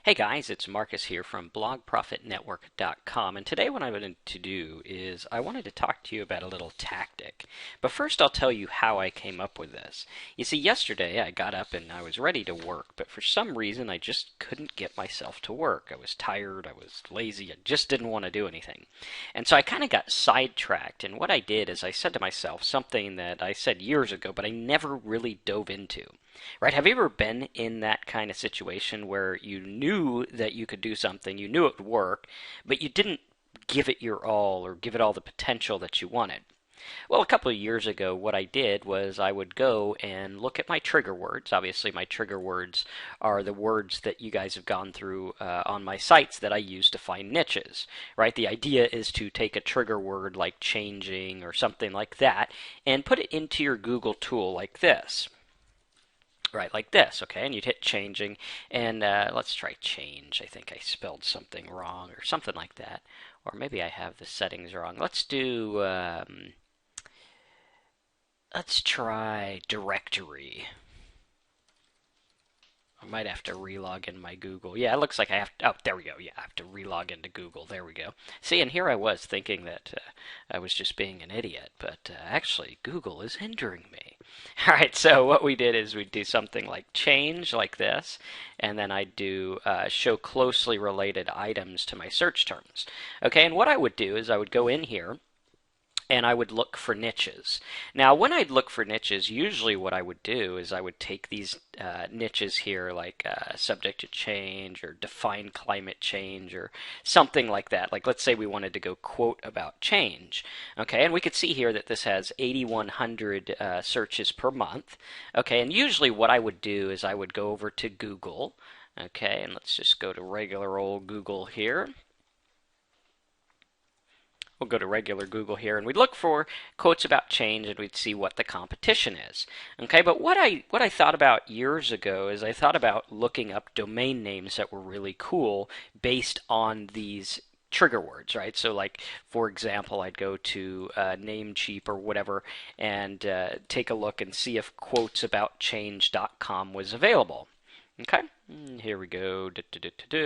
Hey guys, it's Marcus here from blogprofitnetwork.com, and today what I wanted to do is I wanted to talk to you about a little tactic. But first I'll tell you how I came up with this. You see, yesterday I got up and I was ready to work, but for some reason I just couldn't get myself to work. I was tired, I was lazy, I just didn't want to do anything. And so I kind of got sidetracked, and what I did is I said to myself something that I said years ago, but I never really dove into. Right? Have you ever been in that kind of situation where you knew that you could do something, you knew it would work, but you didn't give it your all or give it all the potential that you wanted? Well, a couple of years ago, what I did was I would go and look at my trigger words. Obviously, my trigger words are the words that you guys have gone through on my sites that I use to find niches, right? The idea is to take a trigger word like changing or something like that and put it into your Google tool like this. Right, like this, okay? And you'd hit changing, and let's try change. I think I spelled something wrong or something like that. Or maybe I have the settings wrong. Let's try directory. I might have to relog in my Google. Yeah, it looks like I have to, oh, there we go. Yeah, I have to relog into Google. There we go. See, and here I was thinking that I was just being an idiot, but actually Google is hindering me. All right, so what we did is we'd do something like change like this, and then I'd do show closely related items to my search terms. Okay, and what I would do is I would go in here and I would look for niches. Now, when I'd look for niches, usually what I would do is I would take these niches here, like subject to change or define climate change or something like that. Like, let's say we wanted to go quote about change. Okay, and we could see here that this has 8,100 searches per month. Okay, and usually what I would do is I would go over to Google. Okay, and let's just go to regular old Google here. We'll go to regular Google here, and we'd look for quotes about change, and we'd see what the competition is. Okay, but what I thought about years ago is I thought about looking up domain names that were really cool based on these trigger words, right? So, like for example, I'd go to Namecheap or whatever and take a look and see if quotesaboutchange.com was available. Okay, here we go.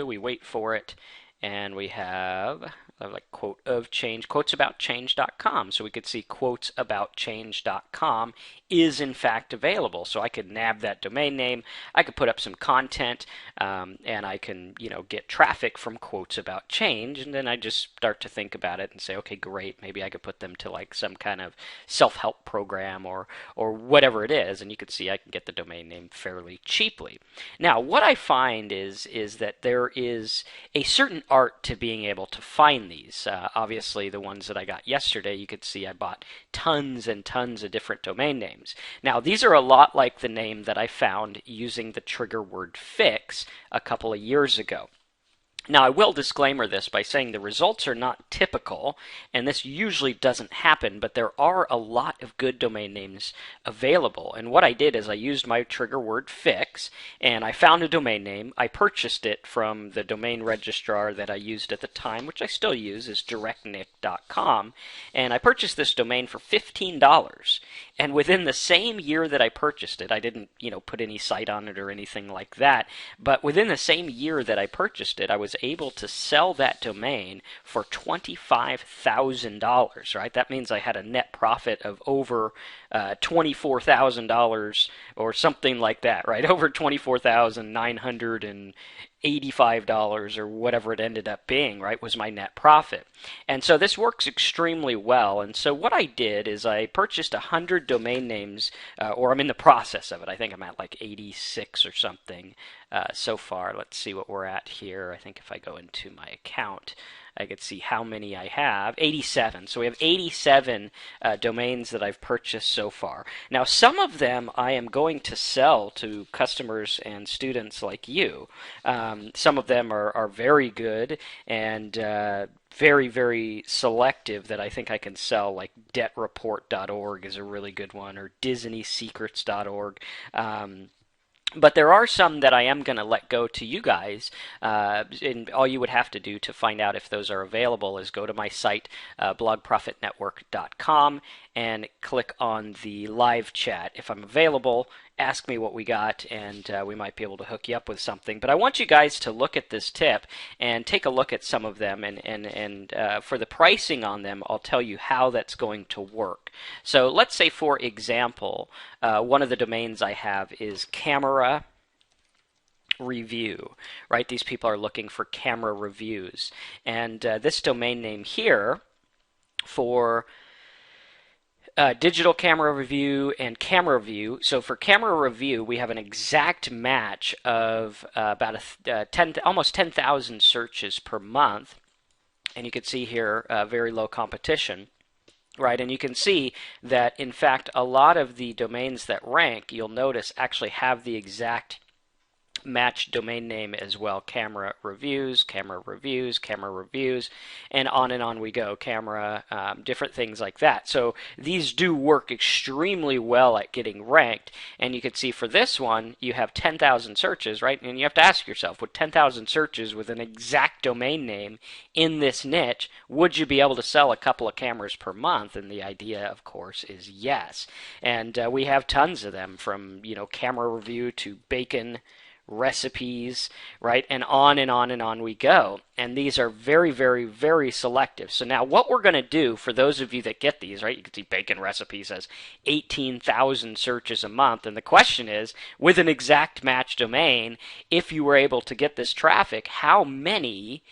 We wait for it, and we have like quote of change, quotesaboutchange.com. So we could see quotesaboutchange.com is in fact available. So I could nab that domain name, I could put up some content, and I can get traffic from quotes about change, and then I just start to think about it and say, okay, great, maybe I could put them to like some kind of self-help program or whatever it is, and you can see I can get the domain name fairly cheaply. Now, what I find is that there is a certain art to being able to find these. Obviously, the ones that I got yesterday, you could see I bought tons and tons of different domain names. Now, these are a lot like the name that I found using the trigger word fix a couple of years ago. Now, I will disclaimer this by saying the results are not typical, and this usually doesn't happen, but there are a lot of good domain names available. And what I did is I used my trigger word fix, and I found a domain name. I purchased it from the domain registrar that I used at the time, which I still use, is directnick.com, and I purchased this domain for $15. And within the same year that I purchased it, I didn't, put any site on it or anything like that, but within the same year that I purchased it, I was able to sell that domain for $25,000, right? That means I had a net profit of over $24,000 or something like that, right? Over $24,985 or whatever it ended up being, right, was my net profit. And so this works extremely well. And so what I did is I purchased 100 domain names, or I'm in the process of it. I think I'm at like 86 or something so far. Let's see what we're at here. I think if I go into my account, I could see how many I have. 87. So we have 87 domains that I've purchased so far. Now, some of them I am going to sell to customers and students like you. Some of them are very good and very, very selective that I think I can sell, like debtreport.org is a really good one, or disneysecrets.org. But there are some that I am going to let go to you guys, and all you would have to do to find out if those are available is go to my site, blogprofitnetwork.com, and click on the live chat if I'm available, ask me what we got, and we might be able to hook you up with something. But I want you guys to look at this tip and take a look at some of them, and for the pricing on them, I'll tell you how that's going to work. So let's say, for example, one of the domains I have is camera review, right? These people are looking for camera reviews, and this domain name here for digital camera review and camera review. So for camera review, we have an exact match of about almost 10,000 searches per month, and you can see here very low competition. Right, and you can see that, in fact, a lot of the domains that rank, you'll notice, actually have the exact match domain name as well. Camera reviews, camera reviews, camera reviews, and on we go. Camera, different things like that. So these do work extremely well at getting ranked. And you can see for this one, you have 10,000 searches, right? And you have to ask yourself, with 10,000 searches with an exact domain name in this niche, would you be able to sell a couple of cameras per month? And the idea, of course, is yes. And we have tons of them, from, camera review to bacon recipes, right? And on we go. And these are very, very, very selective. So now what we're going to do, for those of you that get these, right? You can see bacon recipes has 18,000 searches a month. And the question is, with an exact match domain, if you were able to get this traffic, how many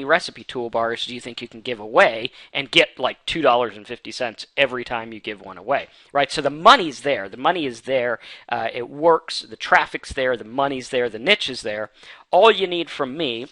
recipe toolbars do you think you can give away and get like $2.50 every time you give one away, right? So the money's there. The money is there. It works. The traffic's there. The money's there. The niche is there. All you need from me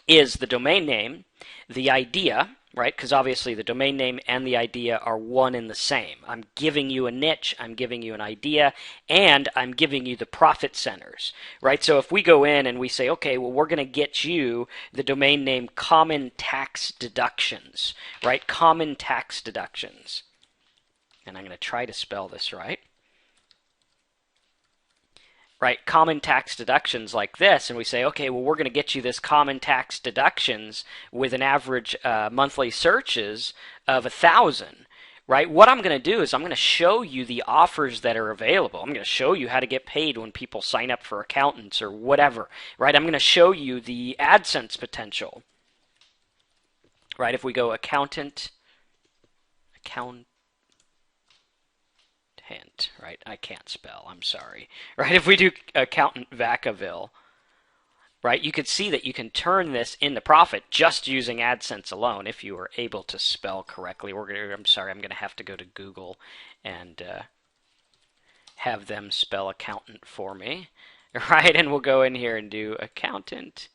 is the domain name, the idea, right? Because obviously the domain name and the idea are one and the same. I'm giving you a niche, I'm giving you an idea, and I'm giving you the profit centers, right? So if we go in and we say, okay, well, we're going to get you the domain name common tax deductions, right? Common tax deductions. And I'm going to try to spell this right. Right, common tax deductions like this, and we say, okay, well, we're going to get you this common tax deductions with an average monthly searches of 1,000. Right, what I'm going to do is I'm going to show you the offers that are available. I'm going to show you how to get paid when people sign up for accountants or whatever. Right, I'm going to show you the AdSense potential. Right, if we go accountant, right? I can't spell, I'm sorry. Right, if we do accountant Vacaville, right, you could see that you can turn this into profit just using AdSense alone if you are able to spell correctly. I'm sorry, I'm going to have to go to Google and have them spell accountant for me. Right, and we'll go in here and do accountant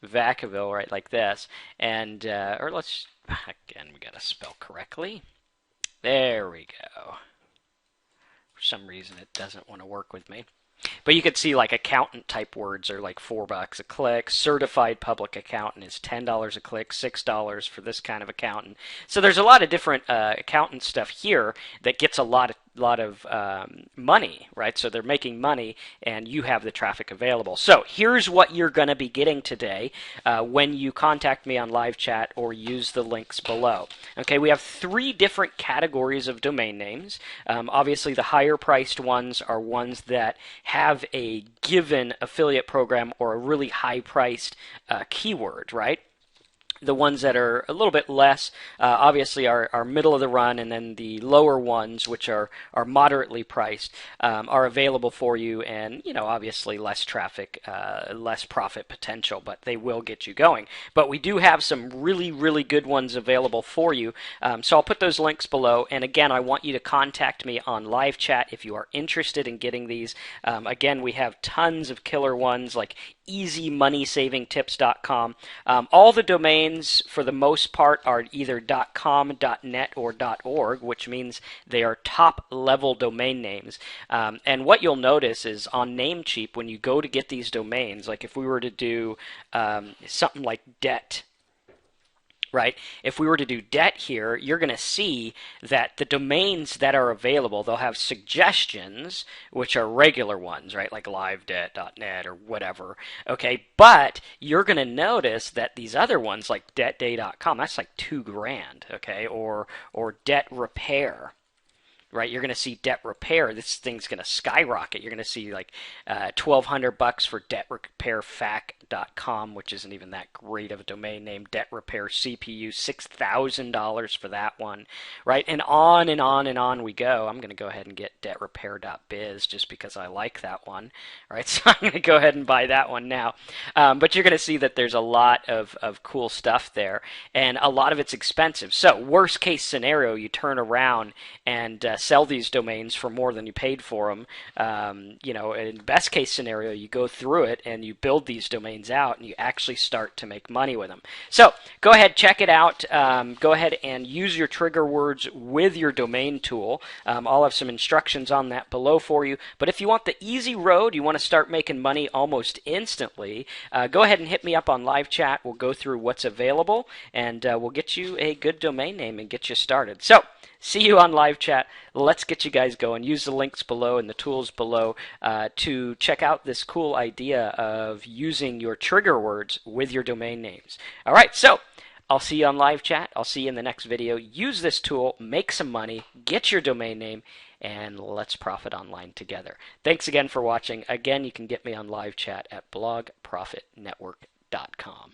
Vacaville, right, like this. And, or let's, again, we got to spell correctly. There we go. For some reason it doesn't want to work with me. But you can see like accountant type words are like $4 a click. Certified public accountant is $10 a click, $6 for this kind of accountant. So there's a lot of different accountant stuff here that gets a lot of money, right? So they're making money and you have the traffic available. So here's what you're going to be getting today when you contact me on live chat or use the links below. Okay, we have 3 different categories of domain names. Obviously the higher priced ones are ones that have a given affiliate program or a really high priced keyword, right? The ones that are a little bit less, obviously, are middle of the run, and then the lower ones, which are moderately priced, are available for you, and obviously less traffic, less profit potential, but they will get you going. But we do have some really, really good ones available for you, so I'll put those links below. And again, I want you to contact me on live chat if you are interested in getting these. Again, we have tons of killer ones like easymoneysavingtips.com. All the domains, for the most part, are either .com, .net, or .org, which means they are top-level domain names. And what you'll notice is on Namecheap, when you go to get these domains, like if we were to do something like debt, right? If we were to do debt here, you're going to see that the domains that are available, they'll have suggestions, which are regular ones, right? Like livedebt.net or whatever, okay? But you're going to notice that these other ones, like debtday.com, that's like $2,000, okay? Or debt repair. right? You're going to see debt repair. This thing's going to skyrocket. You're going to see like $1,200 for debtrepairfac.com, which isn't even that great of a domain name. Debt repair CPU, $6,000 for that one, right? And on and on and on we go. I'm going to go ahead and get debtrepair.biz just because I like that one, right? So I'm going to go ahead and buy that one now. But you're going to see that there's a lot of cool stuff there, and a lot of it's expensive. So worst case scenario, you turn around and sell these domains for more than you paid for them. In best case scenario, you go through it and you build these domains out and you actually start to make money with them. So go ahead, check it out. Go ahead and use your trigger words with your domain tool. I'll have some instructions on that below for you. But if you want the easy road, you want to start making money almost instantly, go ahead and hit me up on live chat. We'll go through what's available, and we'll get you a good domain name and get you started. So see you on live chat. Let's get you guys going. Use the links below and the tools below to check out this cool idea of using your trigger words with your domain names. All right, so I'll see you on live chat. I'll see you in the next video. Use this tool, make some money, get your domain name, and let's profit online together. Thanks again for watching. Again, you can get me on live chat at blogprofitnetwork.com.